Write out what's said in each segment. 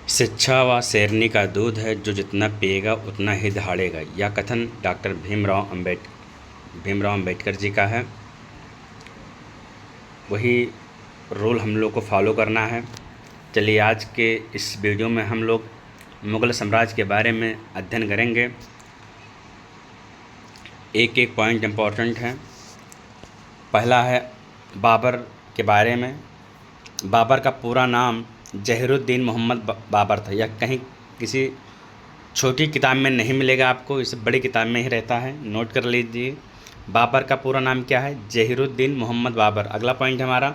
शिक्षा व शेरनी का दूध है, जो जितना पिएगा उतना ही दहाड़ेगा। यह कथन डॉक्टर भीमराव अंबेडकर जी का है। वही रूल हम लोग को फॉलो करना है। चलिए आज के इस वीडियो में हम लोग मुग़ल साम्राज्य के बारे में अध्ययन करेंगे। एक एक पॉइंट इम्पोर्टेंट है। पहला है बाबर के बारे में। बाबर का पूरा नाम ज़हीरुद्दीन मोहम्मद बाबर था। यह कहीं किसी छोटी किताब में नहीं मिलेगा आपको, इस बड़ी किताब में ही रहता है, नोट कर लीजिए। बाबर का पूरा नाम क्या है? ज़हीरुद्दीन मोहम्मद बाबर। अगला पॉइंट हमारा,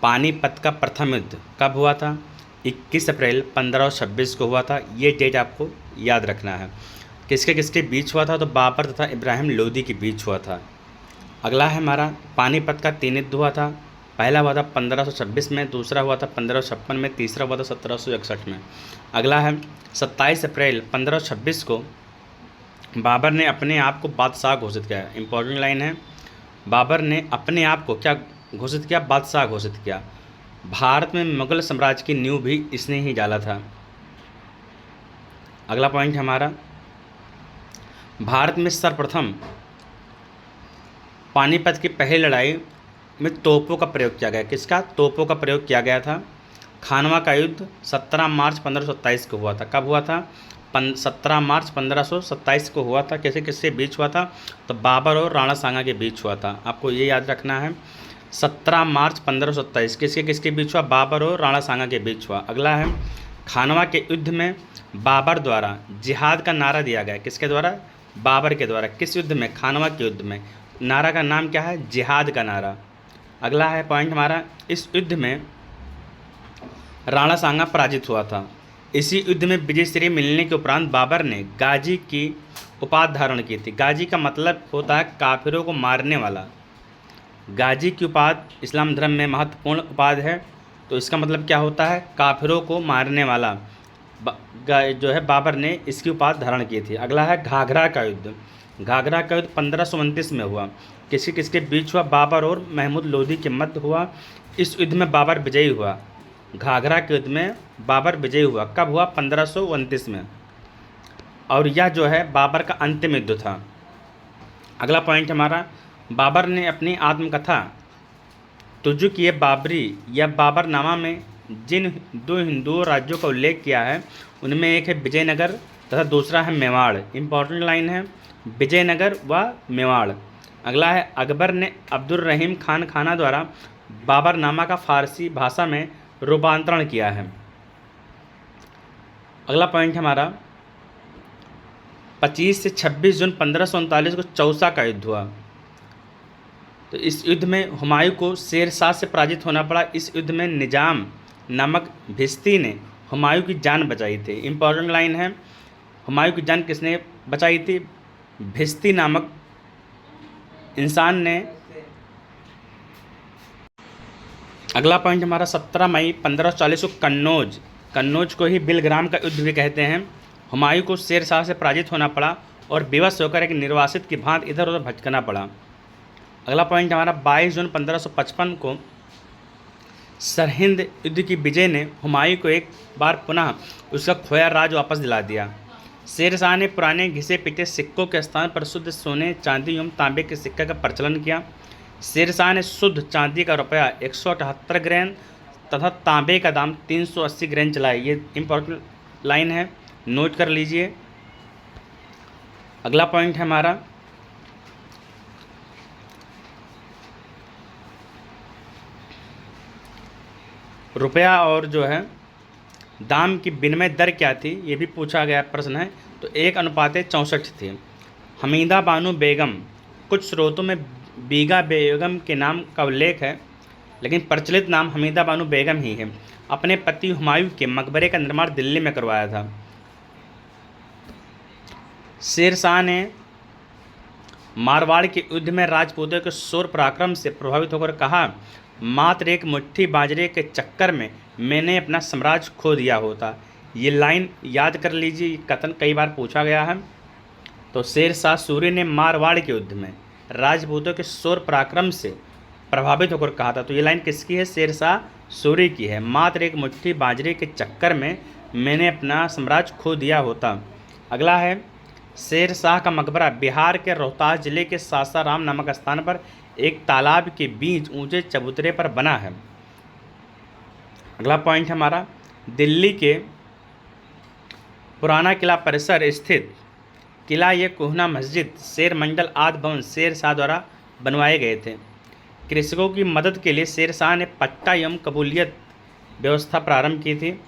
पानीपत का प्रथम युद्ध कब हुआ था? 21 अप्रैल 1526 को हुआ था। ये डेट आपको याद रखना है। किसके किसके बीच हुआ था? तो बाबर तथा इब्राहिम लोदी के बीच हुआ था। अगला है हमारा, पानीपत का 3 युद्ध हुआ था। पहला हुआ था 1526 में, दूसरा हुआ था 1556 में, तीसरा हुआ था 1761 में। अगला है 27 अप्रैल 1526 को बाबर ने अपने आप को बादशाह घोषित किया। इंपॉर्टेंट लाइन है, बाबर ने अपने आप को क्या घोषित किया? बादशाह घोषित किया। भारत में मुग़ल साम्राज्य की नींव भी इसने ही डाला था। अगला पॉइंट हमारा, भारत में सर्वप्रथम पानीपत की पहली लड़ाई में तोपों का प्रयोग किया गया। किसका? तोपों का प्रयोग किया गया था। खानवा का युद्ध 17 मार्च 1527 को हुआ था। कब हुआ था? 17 मार्च 1527 को हुआ था। किसके किसके बीच हुआ था? तो बाबर और राणा सांगा के बीच हुआ था। आपको ये याद रखना है, 17 मार्च 1527 किसके किसके बीच हुआ? बाबर और राणा सांगा के बीच हुआ। अगला है, खानवा के युद्ध में बाबर द्वारा जिहाद का नारा दिया गया। किसके द्वारा? बाबर के द्वारा। किस युद्ध में? खानवा के युद्ध में। नारा का नाम क्या है? जिहाद का नारा। अगला है पॉइंट हमारा, इस युद्ध में राणा सांगा पराजित हुआ था। इसी युद्ध में विजय श्री मिलने के उपरांत बाबर ने गाजी की उपाधि धारण की थी। गाजी का मतलब होता है काफिरों को मारने वाला। गाजी की उपाधि इस्लाम धर्म में महत्वपूर्ण उपाधि है, तो इसका मतलब क्या होता है? काफिरों को मारने वाला। जो है बाबर ने इसकी उपाधि धारण की थी। अगला है घाघरा का युद्ध। घाघरा का युद्ध 1529 में हुआ। किसके किसके बीच हुआ? बाबर और महमूद लोदी के मध्य हुआ। इस युद्ध में बाबर विजयी हुआ। घाघरा के युद्ध में बाबर विजयी हुआ। कब हुआ? 1529 में। और यह जो है बाबर का अंतिम युद्ध था। अगला पॉइंट हमारा, बाबर ने अपनी आत्मकथा तुझु किए बाबरी या बाबरनामा में जिन 2 हिंदू राज्यों का उल्लेख किया है, उनमें एक है विजयनगर तथा दूसरा है मेवाड़। इंपॉर्टेंट लाइन है, विजयनगर व मेवाड़। अगला है, अकबर ने अब्दुल रहीम खान खाना द्वारा बाबरनामा का फारसी भाषा में रूपांतरण किया है। अगला पॉइंट हमारा, 25 से 26 जून 1539 को चौसा का युद्ध हुआ। तो इस युद्ध में हुमायूं को शेरशाह से पराजित होना पड़ा। इस युद्ध में निजाम नामक भिस्ती ने हुमायूं की जान बचाई थी। इंपॉर्टेंट लाइन है, हुमायूं की जान किसने बचाई थी? भिस्ती नामक इंसान ने। अगला पॉइंट हमारा, 17 मई 1540 को कन्नौज को ही बिलग्राम का युद्ध भी कहते हैं। हुमायूं को शेरशाह से पराजित होना पड़ा और बेबस होकर एक निर्वासित की भांति इधर उधर भटकना पड़ा। अगला पॉइंट हमारा, 22 जून 1555 को सरहिंद युद्ध की विजय ने हुमायूं को एक बार पुनः उसका खोया राज वापस दिला दिया। शेरशाह ने पुराने घिसे पिटे सिक्कों के स्थान पर शुद्ध सोने, चांदी एवं तांबे के सिक्के का प्रचलन किया। शेरशाह ने शुद्ध चांदी का रुपया 178 ग्रैन तथा तांबे का दाम 380 ग्रैन चलाए। ये इंपॉर्टेंट लाइन है, नोट कर लीजिए। अगला पॉइंट है हमारा, रुपया और जो है दाम की विनिमय दर क्या थी, ये भी पूछा गया प्रश्न है। तो 1:64 थी। हमीदा बानो बेगम, कुछ स्रोतों में बीगा बेगम के नाम का उल्लेख है, लेकिन प्रचलित नाम हमीदा बानो बेगम ही है। अपने पति हुमायूं के मकबरे का निर्माण दिल्ली में करवाया था। शेरशाह ने मारवाड़ के युद्ध में राजपूतों के शौर्य पराक्रम से प्रभावित होकर कहा, मात्र एक मुट्ठी बाजरे के चक्कर में मैंने अपना साम्राज्य खो दिया होता। ये लाइन याद कर लीजिए, ये कथन कई बार पूछा गया है। तो शेरशाह सूरी ने मारवाड़ के युद्ध में राजपूतों के शौर्य पराक्रम से प्रभावित होकर कहा था। तो ये लाइन किसकी है? शेरशाह सूरी की है। मात्र एक मुट्ठी बाजरे के चक्कर में मैंने अपना साम्राज्य खो दिया होता। अगला है शेर शाह का मकबरा बिहार के रोहतास जिले के सासाराम नामक स्थान पर एक तालाब के बीच ऊंचे चबूतरे पर बना है। अगला पॉइंट है हमारा दिल्ली के पुराना किला परिसर स्थित किला ये कोहना मस्जिद शेर मंडल आदि भवन शेर शाह द्वारा बनवाए गए थे। कृषकों की मदद के लिए शेर शाह ने पट्टा एवं कबूलियत व्यवस्था प्रारंभ की थी।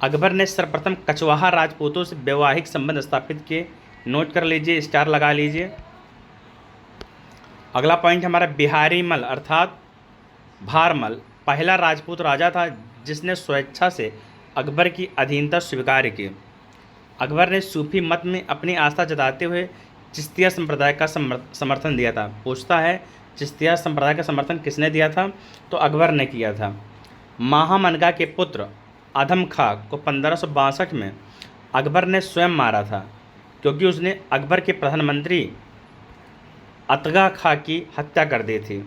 अकबर ने सर्वप्रथम कछवाहा राजपूतों से वैवाहिक संबंध स्थापित किए। नोट कर लीजिए, स्टार लगा लीजिए। अगला पॉइंट हमारा बिहारी मल अर्थात भारमल पहला राजपूत राजा था जिसने स्वेच्छा से अकबर की अधीनता स्वीकार की। अकबर ने सूफी मत में अपनी आस्था जताते हुए चिश्तिया संप्रदाय का समर्थन दिया था। पूछता है चिश्तिया संप्रदाय का समर्थन किसने दिया था? तो अकबर ने किया था। महामनगा के पुत्र आदम खां को 1562 में अकबर ने स्वयं मारा था क्योंकि उसने अकबर के प्रधानमंत्री अतगा खां की हत्या कर दी थी।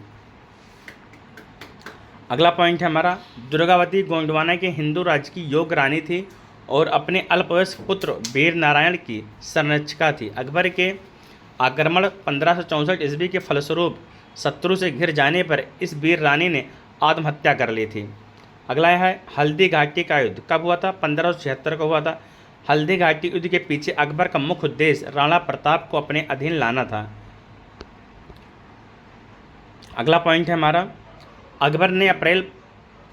अगला पॉइंट है हमारा दुर्गावती गोंडवाना के हिंदू राज्य की योग्य रानी थी और अपने अल्पवयस्क पुत्र वीर नारायण की संरक्षिका थी। अकबर के आक्रमण 1564 ईस्वी के फलस्वरूप शत्रु से घिर जाने पर इस वीर रानी ने आत्महत्या कर ली थी। अगला है हल्दी घाटी का युद्ध कब हुआ था? 1576 को हुआ था। हल्दी घाटी युद्ध के पीछे अकबर का मुख्य उद्देश्य राणा प्रताप को अपने अधीन लाना था। अगला पॉइंट है हमारा अकबर ने अप्रैल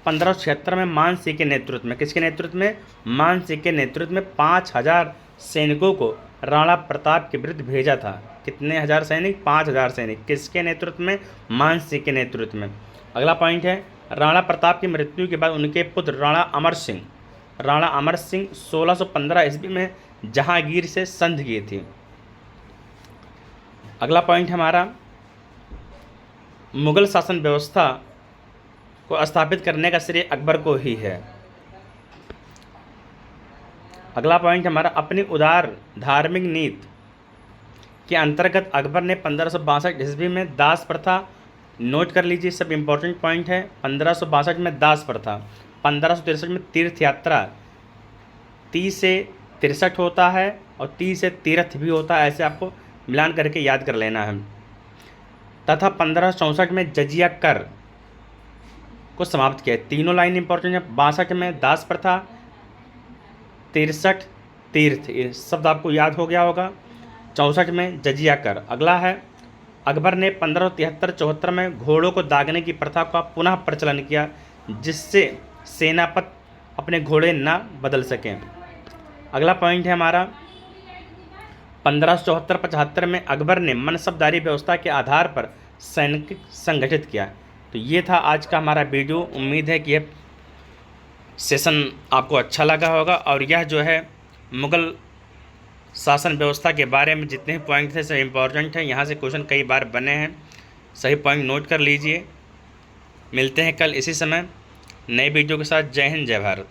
1576 में मान सिंह के नेतृत्व में, किसके नेतृत्व में? मान सिंह के नेतृत्व में 5000 सैनिकों को राणा प्रताप के विरुद्ध भेजा था। कितने हजार सैनिक? 5000 सैनिक। किसके नेतृत्व में? मान सिंह के नेतृत्व में। अगला पॉइंट है राणा प्रताप की मृत्यु के बाद उनके पुत्र राणा अमर सिंह 1615 ईस्वी में जहांगीर से संधि की थी। अगला पॉइंट हमारा मुगल शासन व्यवस्था को स्थापित करने का श्रेय अकबर को ही है। अगला पॉइंट हमारा अपनी उदार धार्मिक नीति के अंतर्गत अकबर ने 1562 ईस्वी में दास प्रथा, नोट कर लीजिए सब इंपॉर्टेंट पॉइंट है, 1562 में दास प्रथा, 1563 में तीर्थ यात्रा, 30 से 63 होता है और 30 से तीर्थ भी होता है, ऐसे आपको मिलान करके याद कर लेना है, तथा 1564 में जजिया कर को समाप्त किया। तीनों लाइन इंपॉर्टेंट है। 62 में दास प्रथा, 63 तीर्थ, ये शब्द आपको याद हो गया होगा। 64 में जजिया कर। अगला है अकबर ने 1573-74 में घोड़ों को दागने की प्रथा का पुनः प्रचलन किया जिससे सेनापति अपने घोड़े न बदल सकें। अगला पॉइंट है हमारा 1574-75 में अकबर ने मनसबदारी व्यवस्था के आधार पर सैनिक संगठित किया। तो ये था आज का हमारा वीडियो। उम्मीद है कि यह सेशन आपको अच्छा लगा होगा और यह जो है मुग़ल शासन व्यवस्था के बारे में जितने भी पॉइंट थे सब इम्पोर्टेंट हैं। यहाँ से क्वेश्चन कई बार बने हैं, सही पॉइंट नोट कर लीजिए। मिलते हैं कल इसी समय नए वीडियो के साथ। जय हिंद, जय भारत।